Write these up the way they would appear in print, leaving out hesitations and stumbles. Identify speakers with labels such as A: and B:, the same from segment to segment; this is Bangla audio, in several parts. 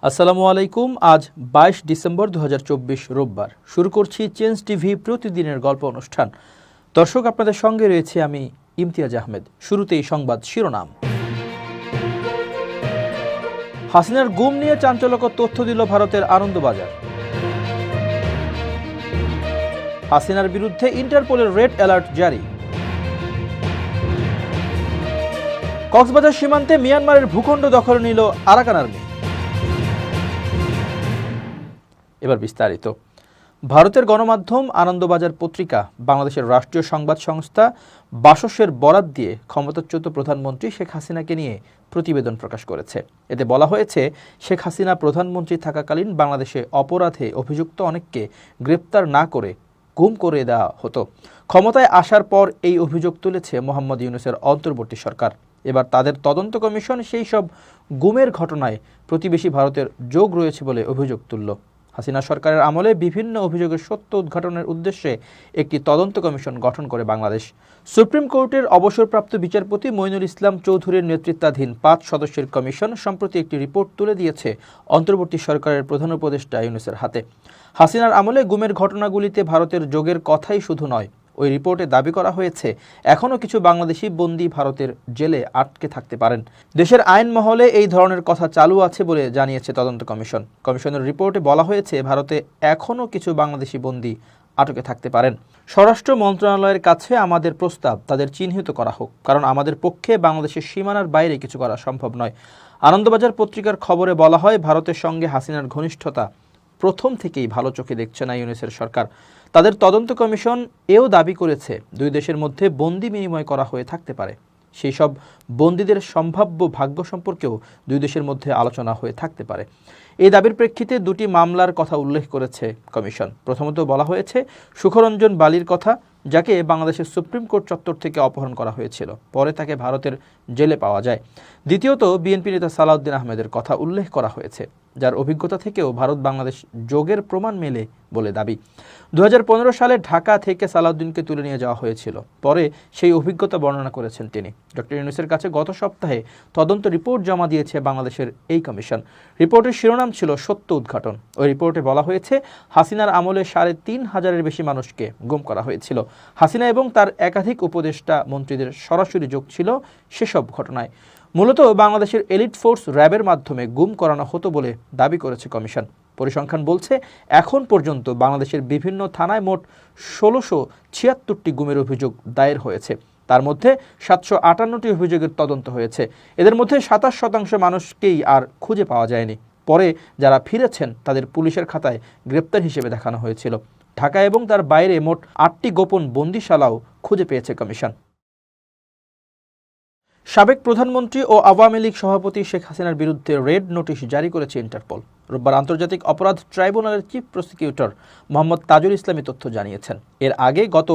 A: আসসালামু আলাইকুম। আজ 22 ডিসেম্বর 2024 রোববার। শুরু করছি চেঞ্জ টিভি প্রতিদিনের গল্প অনুষ্ঠান। দর্শক, আপনাদের সঙ্গে রয়েছে আমি ইমতিয়াজ আহমেদ। শুরুতেই সংবাদ শিরোনাম। হাসিনার গুম নিয়ে চাঞ্চল্যকর তথ্য দিল ভারতের আনন্দবাজার। হাসিনার বিরুদ্ধে ইন্টারপোলের রেড অ্যালার্ট জারি। কক্সবাজার সীমান্তে মিয়ানমারের ভূখণ্ড দখল নিল আরাকান আর্মি। এবার বিস্তারিত। ভারতের গণমাধ্যম আনন্দবাজার পত্রিকা বাংলাদেশের রাষ্ট্রীয় সংবাদ সংস্থা বাসসের বরাত দিয়ে ক্ষমতাচ্যুত প্রধানমন্ত্রী শেখ হাসিনাকে নিয়ে প্রতিবেদন প্রকাশ করেছে। এতে বলা হয়েছে, শেখ হাসিনা প্রধানমন্ত্রী থাকাকালীন বাংলাদেশে অপরাধে অভিযুক্ত অনেককে গ্রেপ্তার না করে গুম করে দেওয়া হতো। ক্ষমতায় আসার পর এই অভিযোগ তুলেছে মোহাম্মদ ইউনূসের অন্তর্বর্তী সরকার। এবার তাদের তদন্ত কমিশন সেই সব গুমের ঘটনায় প্রতিবেশী ভারতের যোগ রয়েছে বলে অভিযোগ তুলল। হাসিনা সরকারের আমলে বিভিন্ন অভিযোগের সত্য উদ্ঘাটনের উদ্দেশ্যে একটি তদন্ত কমিশন গঠন করে বাংলাদেশ। সুপ্রিম কোর্টের অবসরপ্রাপ্ত বিচারপতি মইনুল ইসলাম চৌধুরীর নেতৃত্বাধীন 5 সদস্যের কমিশন সম্প্রতি একটি রিপোর্ট তুলে দিয়েছে অন্তর্বর্তী সরকারের প্রধান উপদেষ্টা ইউনূসের হাতে। হাসিনার আমলে গুমের ঘটনাগুলিতে ভারতের যোগের কথাই শুধু নয়, ওই রিপোর্টে দাবি করা হয়েছে এখনও কিছু বাংলাদেশি বন্দী ভারতের জেলে আটকে থাকতে পারেন। দেশের আইন মহলে এই ধরনের কথা চালু আছে বলে জানিয়েছে তদন্ত কমিশন। কমিশনের রিপোর্টে বলা হয়েছে, ভারতে এখনও কিছু বাংলাদেশি বন্দী আটকে থাকতে পারেন। স্বরাষ্ট্র মন্ত্রণালয়ের কাছে আমাদের প্রস্তাব তাদের চিহ্নিত করা হোক, কারণ আমাদের পক্ষে বাংলাদেশের সীমানার বাইরে কিছু করা সম্ভব নয়। আনন্দবাজার পত্রিকার খবরে বলা হয়, ভারতের সঙ্গে হাসিনার ঘনিষ্ঠতা প্রথম থেকেই ভালো চোখে দেখছে না ইউনূসের সরকার। তাদের তদন্ত কমিশন এও দাবি করেছে, দুই দেশের মধ্যে বন্দি বিনিময় করা হয়ে থাকতে পারে। সেই সব বন্দীদের সম্ভাব্য ভাগ্য সম্পর্কেও দুই দেশের মধ্যে আলোচনা হয়ে থাকতে পারে। এই দাবির প্রেক্ষিতে দুটি মামলার কথা উল্লেখ করেছে কমিশন। প্রথমত বলা হয়েছে সুখরঞ্জন বালির কথা, যাকে বাংলাদেশের সুপ্রিম কোর্ট চত্বর থেকে অপহরণ করা হয়েছিল, পরে তাকে ভারতের জেলে পাওয়া যায়। দ্বিতীয়ত বিএনপি নেতা সালাউদ্দিন আহমেদের কথা উল্লেখ করা হয়েছে, যার অভিজ্ঞতা থেকেও ভারত বাংলাদেশ যোগের প্রমাণ মেলে বলে দাবি। 2015 সালে ঢাকা থেকে সালাউদ্দিনকে তুলে নিয়ে যাওয়া হয়েছিল, পরে সেই অভিজ্ঞতা বর্ণনা করেছেন তিনি। ডক্টর ইউনূসের কাছে গত সপ্তাহে তদন্ত রিপোর্ট জমা দিয়েছে বাংলাদেশের এই কমিশন। রিপোর্টের শিরোনাম ছিল সত্য উদ্ঘাটন। ওই রিপোর্টে বলা হয়েছে, হাসিনার আমলে 3,500-এর বেশি মানুষকে গুম করা হয়েছিল। হাসিনা এবং তার একাধিক উপদেষ্টা মন্ত্রীদের সরাসরি যোগ ছিল সেসব ঘটনায়। মূলত বাংলাদেশের এলিট ফোর্স র্যাবের মাধ্যমে গুম করানো হতো বলে দাবি করেছে কমিশন। পরিসংখ্যান বলছে, এখন পর্যন্ত বাংলাদেশের বিভিন্ন থানায় মোট 1676টি গুমের অভিযোগ দায়ের হয়েছে। তার মধ্যে 758টি অভিযোগের তদন্ত হয়েছে। এদের মধ্যে 27% মানুষকেই আর খুঁজে পাওয়া যায়নি। পরে যারা ফিরেছেন তাদের পুলিশের খাতায় গ্রেপ্তার হিসেবে দেখানো হয়েছিল। ঢাকা এবং তার বাইরে মোট 8টি গোপন বন্দিশালাও খুঁজে পেয়েছে কমিশন। সাবেক প্রধানমন্ত্রী ও আওয়ামী লীগ সভাপতি শেখ হাসিনার বিরুদ্ধে রেড নোটিশ জারি করেছে ইন্টারপোল। রোববার আন্তর্জাতিক অপরাধ ট্রাইব্যুনালের চিফ প্রসিকিউটর মোহাম্মদ তাজুল ইসলাম তথ্য জানিয়েছেন। এর আগে গত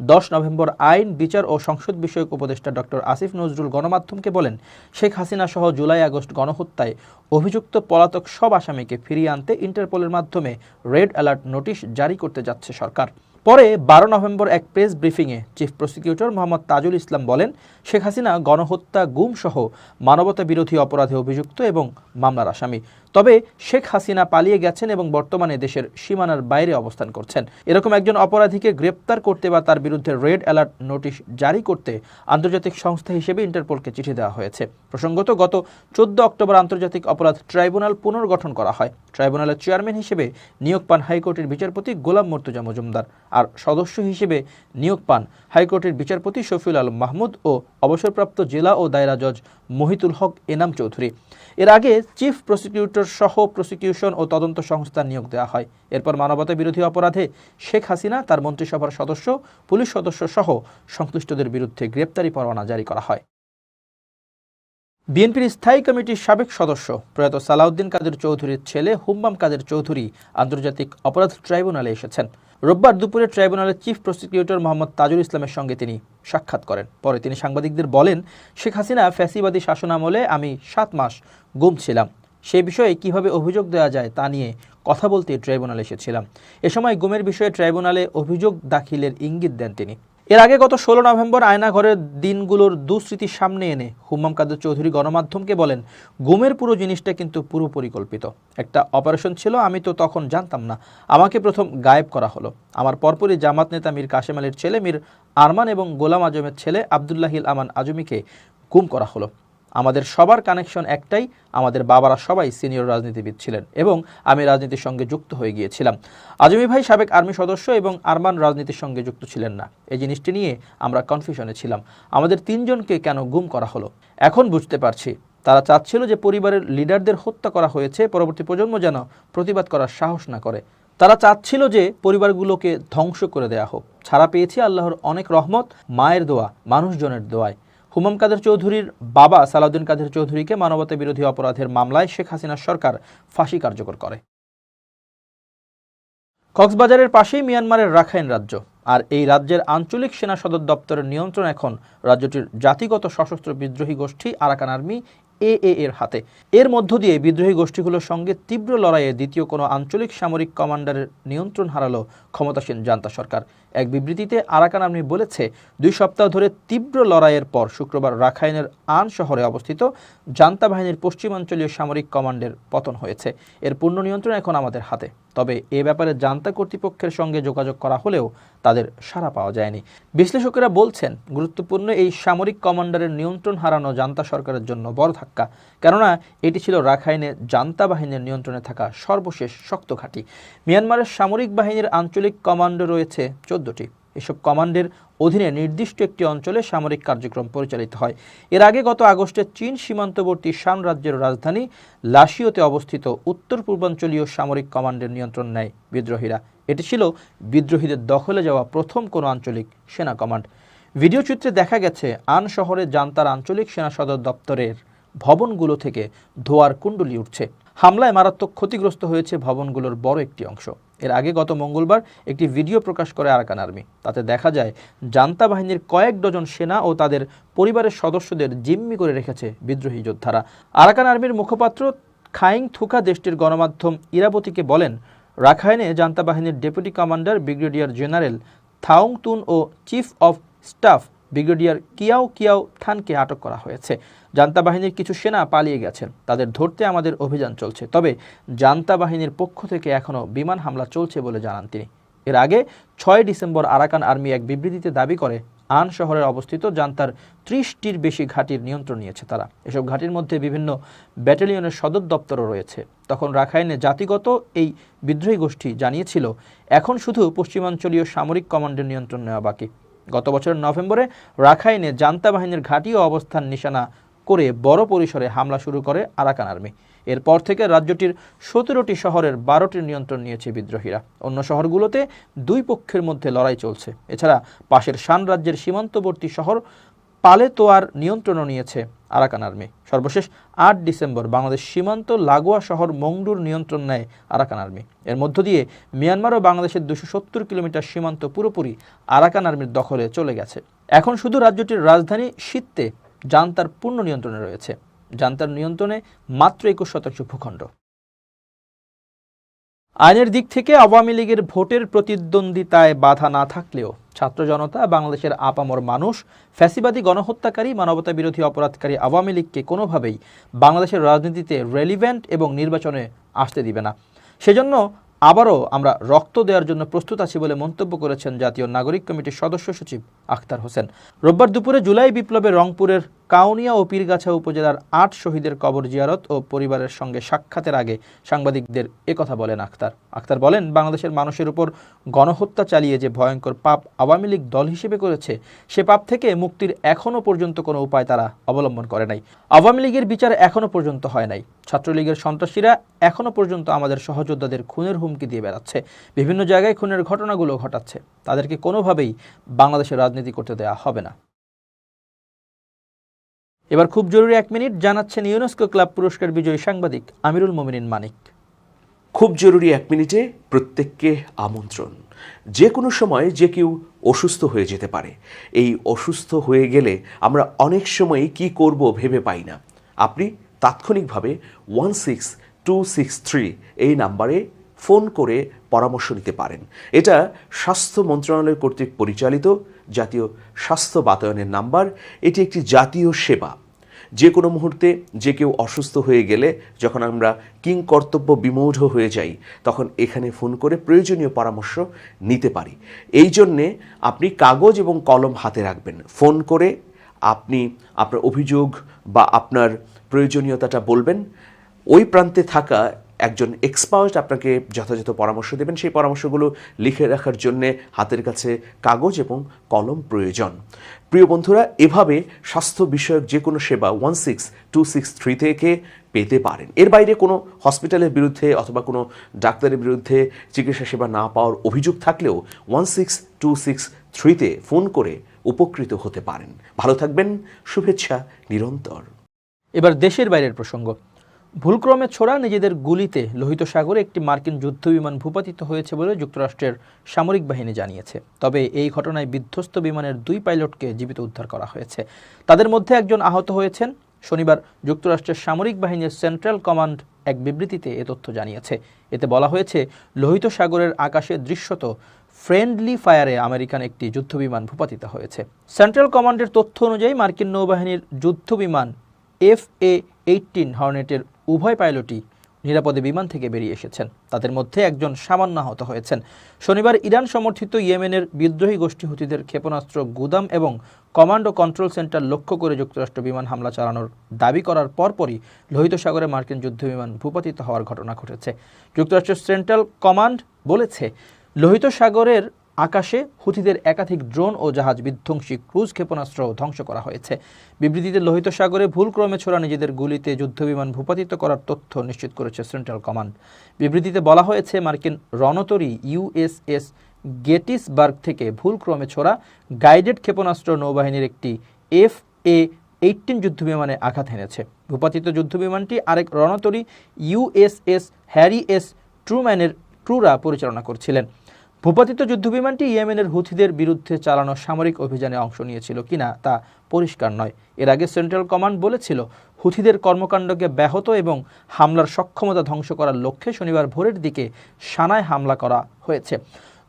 A: 10 নভেম্বর আইন, বিচার ও সংসদ বিষয়ক উপদেষ্টা ডক্টর আসিফ নজরুল গণমাধ্যমকে বলেন, শেখ হাসিনা সহ জুলাই-আগস্ট গণহত্যায় অভিযুক্ত পলাতক সব আসামিকে ফিরিয়ে আনতে ইন্টারপোলের মাধ্যমে রেড অ্যালার্ট নোটিশ জারি করতে যাচ্ছে সরকার। পরে 12 নভেম্বর এক প্রেস ব্রিফিংয়ে চিফ প্রসিকিউটর মোহাম্মদ তাজুল ইসলাম বলেন, শেখ হাসিনা গণহত্যা, গুম সহ মানবতা বিরোধী অপরাধে অভিযুক্ত এবং মামলার আসামি। তবে শেখ হাসিনা পালিয়ে গেছেন এবং বর্তমানে দেশের সীমানার বাইরে অবস্থান করছেন। এরকম একজন অপরাধীকে গ্রেপ্তার করতে বা তার বিরুদ্ধে রেড অ্যালার্ট নোটিশ জারি করতে আন্তর্জাতিক সংস্থা হিসেবে ইন্টারপোলকে চিঠি দেওয়া হয়েছে। প্রসঙ্গত, গত 14 অক্টোবর আন্তর্জাতিক অপরাধ ট্রাইব্যুনাল পুনর্গঠন করা হয়। ট্রাইব্যুনালের চেয়ারম্যান হিসেবে নিয়োগ পান হাইকোর্টের বিচারপতি গোলাম মর্তুজা মজুমদার, আর সদস্য হিসেবে নিয়োগ পান হাইকোর্টের বিচারপতি শফিউল আলম মাহমুদ ও অবসরপ্রাপ্ত জেলা ও দায়রা জজ মহিতুল হক এনাম চৌধুরী। এর আগে চিফ প্রসিকিউটর সহ প্রসিকিউশন ও তদন্ত সংস্থার নিয়োগ দেওয়া হয়। এরপর মানবতা বিরোধী অপরাধে শেখ হাসিনা, তার মন্ত্রিসভার সদস্য, পুলিশ সদস্য সহ সংশ্লিষ্টদের বিরুদ্ধে গ্রেপ্তারি পরোয়ানা জারি করা হয়। বিএনপির স্থায়ী কমিটির সাবেক সদস্য প্রয়াত সালাউদ্দিন কাদের চৌধুরীর ছেলে হুম্মাম কাদের চৌধুরী আন্তর্জাতিক অপরাধ ট্রাইব্যুনালে এসেছেন। রোববার দুপুরে ট্রাইব্যুনালের চিফ প্রসিকিউটর মোহাম্মদ তাজুল ইসলামের সঙ্গে তিনি সাক্ষাৎ করেন। পরে তিনি সাংবাদিকদের বলেন, শেখ হাসিনা ফ্যাসিবাদী শাসনামলে আমি 7 মাস গুম ছিলাম। সেই বিষয়ে কিভাবে অভিযোগ দেওয়া যায় তা নিয়ে কথা বলতে ট্রাইব্যুনালে এসেছিলাম। এ সময় গুমের বিষয়ে ট্রাইব্যুনালে অভিযোগ দাখিলের ইঙ্গিত দেন তিনি। এর আগে গত 16 নভেম্বর আয়নাঘরের দিনগুলোর দুঃস্মৃতির সামনে এনে হুম্মাম কাদের চৌধুরী গণমাধ্যমকে বলেন, গুমের পুরো জিনিসটা কিন্তু পুরো পরিকল্পিত একটা অপারেশন ছিল, আমি তো তখন জানতাম না। আমাকে প্রথম গায়েব করা হলো। আমার পরপরই জামাত নেতা মীর কাশেম আলীর ছেলে মীর আরমান এবং গোলাম আজমের ছেলে আবদুল্লাহিল আমান আজমিকে গুম করা হলো। আমাদের সবার কানেকশন একটাই, আমাদের বাবারা সবাই সিনিয়র রাজনীতিবিদ ছিলেন এবং আমি রাজনীতির সঙ্গে যুক্ত হয়ে গিয়েছিলাম। আজমি ভাই সাবেক আর্মি সদস্য এবং আরমান রাজনীতির সঙ্গে যুক্ত ছিলেন না। এই জিনিসটি নিয়ে আমরা কনফিউশনে ছিলাম। আমাদের 3 জনকে কেন গুম করা হলো এখন বুঝতে পারছি। তারা চাচ্ছিল যে পরিবারের লিডারদের হত্যা করা হয়েছে, পরবর্তী প্রজন্ম যেন প্রতিবাদ করার সাহস না করে। তারা চাচ্ছিল যে পরিবারগুলোকে ধ্বংস করে দেয়া হোক। ছাড়া পেয়েছি আল্লাহর অনেক রহমত, মায়ের দোয়া, মানুষজনের দোয়ায়। হুম্মাম কাদের চৌধুরীর বাবা সালাউদ্দিন কাদের চৌধুরীকে মানবতা বিরোধী অপরাধের মামলায় শেখ হাসিনার সরকার ফাঁসি কার্যকর করে। কক্সবাজারের পাশেই মিয়ানমারের রাখাইন রাজ্য, আর এই রাজ্যের আঞ্চলিক সেনা সদর দপ্তরের নিয়ন্ত্রণ এখন রাজ্যটির জাতিগত সশস্ত্র বিদ্রোহী গোষ্ঠী আরাকান আর্মি AA এর হাতে। এর মধ্য দিয়ে বিদ্রোহী গোষ্ঠীগুলোর সঙ্গে তীব্র লড়াইয়ে দ্বিতীয় কোনো আঞ্চলিক সামরিক কমান্ডারের নিয়ন্ত্রণ হারালো ক্ষমতাসীন জান্তা সরকার। এক বিবৃতিতে আরাকান আর্মি বলেছে, 2 সপ্তাহ ধরে তীব্র লড়াইয়ের পর শুক্রবার রাখাইনের আন শহরে অবস্থিত জান্তা বাহিনীর পশ্চিমাঞ্চলীয় সামরিক কমান্ডের পতন হয়েছে। এর পূর্ণ নিয়ন্ত্রণ এখন আমাদের হাতে। তবে এ ব্যাপারে জান্তা কর্তৃপক্ষের সঙ্গে যোগাযোগ করা হলেও তাদের সাড়া পাওয়া যায়নি। বিশ্লেষকেরা বলছেন, গুরুত্বপূর্ণ এই সামরিক কমান্ডারের নিয়ন্ত্রণ হারানো জান্তা সরকারের জন্য বড় ধাক্কা। কেননা এটি ছিল রাখাইনে জান্তা বাহিনীর নিয়ন্ত্রণে থাকা সর্বশেষ শক্ত ঘাঁটি। মিয়ানমারের সামরিক বাহিনীর আঞ্চলিক কমান্ডো রয়েছে 14টি। এসব কমান্ডের অধীনে নির্দিষ্ট একটি অঞ্চলে সামরিক কার্যক্রম পরিচালিত হয়। এর আগে গত আগস্টে চীন সীমান্তবর্তী শান রাজ্যের রাজধানী লাসিওতে অবস্থিত উত্তর পূর্বাঞ্চলীয় সামরিক কমান্ডের নিয়ন্ত্রণ নেয় বিদ্রোহীরা। এটি ছিল বিদ্রোহীদের দখলে যাওয়া প্রথম কোনো আঞ্চলিক সেনা কমান্ড। ভিডিও চিত্রে দেখা গেছে আন শহরে জান্তার আঞ্চলিক সেনা সদর দপ্তরের ভবনগুলো থেকে ধোঁয়ার কুণ্ডলি উঠছে। হামলায় মারাত্মক ক্ষতিগ্রস্ত হয়েছে ভবনগুলোর বড় একটি অংশ। এর আগে গত মঙ্গলবার একটি ভিডিও প্রকাশ করে আরাকান আর্মি। তাতে দেখা যায় জান্তা বাহিনীর কয়েক ডজন সেনা ও তাদের পরিবারের সদস্যদের জিম্মি করে রেখেছে বিদ্রোহী যোদ্ধারা। আরাকান আর্মির মুখপাত্র খাইং থুকা দেশটির গণমাধ্যম ইরাবতীকে বলেন, রাখাইনে জান্তা বাহিনীর deputy commander brigadier general Thaung Tun ও chief of staff brigadier Kyaw Kyaw থানকে আটক করা হয়েছে। জান্তা বাহিনীর কিছু সেনা পালিয়ে গেছেন, তাদের ধরতে আমাদের অভিযান চলছে। তবে জান্তা বাহিনীর পক্ষ থেকে এখনও বিমান হামলা চলছে বলে জানান তিনি। এর আগে 6 ডিসেম্বর আরাকান আর্মি এক বিবৃতিতে দাবি করে আন শহরে অবস্থিত জান্তার 30টির বেশি ঘাঁটির নিয়ন্ত্রণ নিয়েছে তারা। এসব ঘাঁটির মধ্যে বিভিন্ন ব্যাটালিয়নের সদর দপ্তরও রয়েছে। তখন রাখাইনে জাতিগত এই বিদ্রোহী গোষ্ঠী জানিয়েছিল, এখন শুধু পশ্চিমাঞ্চলীয় সামরিক কমান্ডের নিয়ন্ত্রণ নেওয়া বাকি। গত বছরের নভেম্বরে রাখাইনে জান্তা বাহিনীর ঘাঁটি ও অবস্থান নিশানা করে বড় পরিসরে হামলা শুরু করে আরাকান আর্মি। এরপর থেকে রাজ্যটির 17টি শহরের 12টির নিয়ন্ত্রণ নিয়েছে বিদ্রোহীরা। অন্য শহরগুলোতে 2 পক্ষের মধ্যে লড়াই চলছে। এছাড়া পাশের শান রাজ্যের সীমান্তবর্তী শহর পালেতোয়ার নিয়ন্ত্রণও নিয়েছে আরাকান আর্মি। সর্বশেষ 8 ডিসেম্বর বাংলাদেশ সীমান্ত লাগোয়া শহর মংডুর নিয়ন্ত্রণ নেয় আরাকান আর্মি। এর মধ্য দিয়ে মিয়ানমার ও বাংলাদেশের 270 কিলোমিটার সীমান্ত পুরোপুরি আরাকান আর্মির দখলে চলে গেছে। এখন শুধু রাজ্যটির রাজধানী সিত্তে জান্তার পূর্ণ নিয়ন্ত্রণে রয়েছে। জান্তার নিয়ন্ত্রণে মাত্র 21% ভূখণ্ড। আইনের দিক থেকে আওয়ামী লীগের ভোটের প্রতিদ্বন্দ্বিতায় বাধা না থাকলেও ছাত্র জনতা, বাংলাদেশের আপামর মানুষ, ফ্যাসিবাদী গণহত্যাকারী, মানবতা বিরোধী অপরাধকারী আওয়ামী লীগকে কোনোভাবেই বাংলাদেশের রাজনীতিতে রেলিভেন্ট এবং নির্বাচনে আসতে দিবে না। সেজন্য আবারও আমরা রক্ত দেওয়ার জন্য প্রস্তুত আছি বলে মন্তব্য করেছেন জাতীয় নাগরিক কমিটির সদস্য সচিব আখতার হোসেন। রোববার দুপুরে জুলাই বিপ্লবে রংপুরের কাউনিয়া ও পীরগাছা উপজেলার 8 শহীদের কবর জিয়ারত ও পরিবারের সঙ্গে সাক্ষাতের আগে সাংবাদিকদের একথা বলেন আখতার। আখতার বলেন, বাংলাদেশের মানুষের উপর গণহত্যা চালিয়ে যে ভয়ঙ্কর পাপ আওয়ামী লীগ দল হিসেবে করেছে, সে পাপ থেকে মুক্তির এখনও পর্যন্ত কোনো উপায় তারা অবলম্বন করে নাই। আওয়ামী লীগের বিচার এখনও পর্যন্ত হয় নাই। ছাত্রলীগের সন্ত্রাসীরা এখনও পর্যন্ত আমাদের সহযোদ্ধাদের খুনের হুমকি দিয়ে বেড়াচ্ছে, বিভিন্ন জায়গায় খুনের ঘটনাগুলো ঘটাচ্ছে। তাদেরকে কোনোভাবেই বাংলাদেশের রাজনীতি করতে দেওয়া হবে না। এবার খুব জরুরি 1 মিনিট জানাচ্ছেন ইউনেস্কো ক্লাব পুরস্কার বিজয়ী সাংবাদিক আমিরুল মোমিনিন মানিক।
B: খুব জরুরি 1 মিনিটে প্রত্যেককে আমন্ত্রণ। যে কোনো সময় যে কেউ অসুস্থ হয়ে যেতে পারে। এই অসুস্থ হয়ে গেলে আমরা অনেক সময় কি করব ভেবে পাই না। আপনি তাৎক্ষণিকভাবে 16263 এই নাম্বারে ফোন করে পরামর্শ নিতে পারেন। এটা স্বাস্থ্য মন্ত্রণালয় কর্তৃক পরিচালিত জাতীয় স্বাস্থ্য বাতায়নের নাম্বার। এটি একটি জাতীয় সেবা। যে কোনো মুহূর্তে যে কেউ অসুস্থ হয়ে গেলে যখন আমরা কিংকর্তব্য বিমূঢ় হয়ে যাই, তখন এখানে ফোন করে প্রয়োজনীয় পরামর্শ নিতে পারি। এই জন্যে আপনি কাগজ এবং কলম হাতে রাখবেন। ফোন করে আপনি আপনার অভিযোগ বা আপনার প্রয়োজনীয়তাটা বলবেন। ওই প্রান্তে থাকা একজন এক্সপার্ট আপনাকে যথাযথ পরামর্শ দেবেন। সেই পরামর্শগুলো লিখে রাখার জন্যে হাতের কাছে কাগজ এবং কলম প্রয়োজন। প্রিয় বন্ধুরা, এভাবে স্বাস্থ্য বিষয়ক যে কোনো সেবা 16263 থেকে পেতে পারেন। এর বাইরে কোনো হসপিটালের বিরুদ্ধে অথবা কোনো ডাক্তারের বিরুদ্ধে চিকিৎসা সেবা না পাওয়ার অভিযোগ থাকলেও 16263-তে ফোন করে উপকৃত হতে পারেন। ভালো থাকবেন, শুভেচ্ছা নিরন্তর।
A: এবার দেশের বাইরের প্রসঙ্গ। ভুলক্রমে ছোড়া নিজেদের গুলিতে লোহিত সাগরে একটি মার্কিন যুদ্ধবিমান ভূপাতিত হয়েছে বলে যুক্তরাষ্ট্রের সামরিক বাহিনী জানিয়েছে। তবে এই ঘটনায় বিধ্বস্ত বিমানের 2 পাইলটকে জীবিত উদ্ধার করা হয়েছে। তাদের মধ্যে একজন আহত হয়েছেন। শনিবার যুক্তরাষ্ট্রের সামরিক বাহিনীর সেন্ট্রাল কমান্ড এক বিবৃতিতে এ তথ্য জানিয়েছে। এতে বলা হয়েছে, লোহিত সাগরের আকাশে দৃশ্যত ফ্রেন্ডলি ফায়ারে আমেরিকান একটি যুদ্ধবিমান ভূপাতিত হয়েছে। সেন্ট্রাল কমান্ডের তথ্য অনুযায়ী মার্কিন নৌবাহিনীর যুদ্ধবিমান FA-18 হর্নেটের উভয় পাইলটই নিরাপদে বিমান থেকে বেরিয়ে এসেছেন। তাদের মধ্যে একজন সামান্য আহত হয়েছেন। শনিবার ইরান সমর্থিত ইয়েমেনের বিদ্রোহী গোষ্ঠী হুতিদের ক্ষেপণাস্ত্র গুদাম এবং কমান্ড ও কন্ট্রোল সেন্টার লক্ষ্য করে যুক্তরাষ্ট্র বিমান হামলা চালানোর দাবি করার পরপরই লোহিত সাগরে মার্কিন যুদ্ধবিমান ভূপাতিত হওয়ার ঘটনা ঘটেছে। যুক্তরাষ্ট্রের সেন্ট্রাল কমান্ড বলেছে, লোহিত সাগরের আকাশে হুতিদের একাধিক ড্রোন ও জাহাজ বিধ্বংসী ক্রুজ ক্ষেপণাস্ত্র ধ্বংস করা হয়েছে। বিবৃতিতে লোহিত সাগরে ভুলক্রমে ছোড়া নিজেদের গুলিতে যুদ্ধবিমান ভূপাতিত করার তথ্য নিশ্চিত করেছে সেন্ট্রাল কমান্ড। বিবৃতিতে বলা হয়েছে, মার্কিন রণতরী USS গেটিসবার্গ থেকে ভুলক্রমে ছোড়া গাইডেড ক্ষেপণাস্ত্র নৌবাহিনীর একটি FA-18 যুদ্ধবিমানে আঘাত হেনেছে। ভূপাতিত যুদ্ধবিমানটি আরেক রণতরী USS হ্যারি এস ট্রুম্যানের ক্রুরা পরিচালনা করছিলেন। ভূপাতিত যুদ্ধবিমানটি ইয়েমেনের হুথিদের বিরুদ্ধে চালানো সামরিক অভিযানে অংশ নিয়েছিল কিনা তা পরিষ্কার নয়। এর আগে সেন্ট্রাল কমান্ড বলেছিল, হুথিদের কর্মকাণ্ডকে ব্যাহত এবং হামলার সক্ষমতা ধ্বংস করার লক্ষ্যে শনিবার ভোরের দিকে সানায় হামলা করা হয়েছে।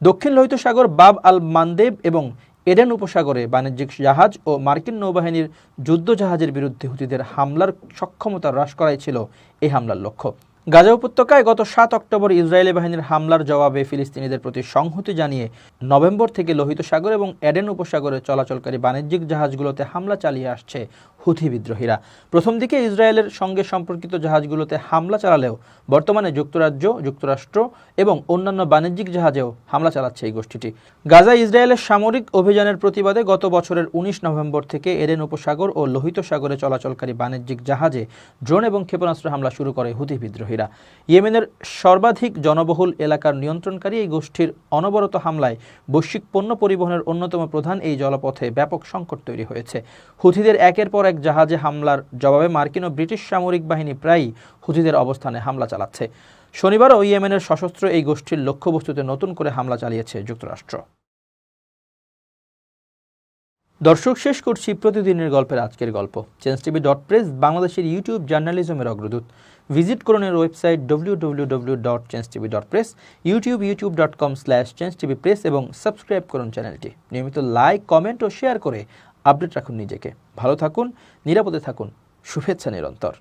A: দক্ষিণ লোহিত সাগর, বাব আল মানদেব এবং এডেন উপসাগরে বাণিজ্যিক জাহাজ ও মার্কিন নৌবাহিনীর যুদ্ধ জাহাজের বিরুদ্ধে হুথিদের হামলার সক্ষমতা হ্রাস করাই ছিল এই হামলার লক্ষ্য। গাজা উপত্যকায় গত 7 অক্টোবর ইসরায়েলি বাহিনীর হামলার জবাবে ফিলিস্তিনিদের প্রতি সংহতি জানিয়ে নভেম্বর থেকে লোহিত সাগর এবং এডেন উপসাগরে চলাচলকারী বাণিজ্যিক জাহাজগুলোতে হামলা চালিয়ে আসছে হুথি বিদ্রোহীরা। প্রথম দিকে ইসরায়েলের সঙ্গে সম্পর্কিত জাহাজগুলোতে হামলা চালালেও বর্তমানে যুক্তরাজ্য, যুক্তরাষ্ট্র এবং অন্যান্য বাণিজ্যিক জাহাজেও হামলা চালাচ্ছে এই গোষ্ঠীটি। গাজায় ইসরায়েলের সামরিক অভিযানের প্রতিবাদে গত বছরের 19 নভেম্বর থেকে এডেন উপসাগর ও লোহিত সাগরে চলাচলকারী বাণিজ্যিক জাহাজে ড্রোন এবং ক্ষেপণাস্ত্র হামলা শুরু করে হুথি বিদ্রোহীরা। ইয়েমেনের সর্বাধিক জনবহুল এলাকার নিয়ন্ত্রণকারী এই গোষ্ঠীর অনবরত হামলায় বৈশ্বিক পণ্য পরিবহনের অন্যতম প্রধান এই জলপথে ব্যাপক সংকট তৈরি হয়েছে। হুথিদের একের পর এক জাহাজে হামলার জবাবে মার্কিন ও ব্রিটিশ সামরিক বাহিনী প্রায়ই হুথিদের অবস্থানে হামলা চালাচ্ছে। শনিবারও ইয়েমেনের সশস্ত্র এই গোষ্ঠীর লক্ষ্যবস্তুতে নতুন করে হামলা চালিয়েছে যুক্তরাষ্ট্র। দর্শক, শেষ করছি প্রতিদিনের গল্পের আজকের গল্প। changetv.press বাংলাদেশের ইউটিউব জার্নালিজমের অগ্রদূত। ভিজিট করুন এর ওয়েবসাইট www.changetv.press, youtube.com/changetvpress এবং সাবস্ক্রাইব করুন চ্যানেলটি। নিয়মিত লাইক, কমেন্ট ও শেয়ার করে আপডেট রাখুন নিজেকে। ভালো থাকুন, নিরাপদে থাকুন। শুভেচ্ছা নিরন্তর।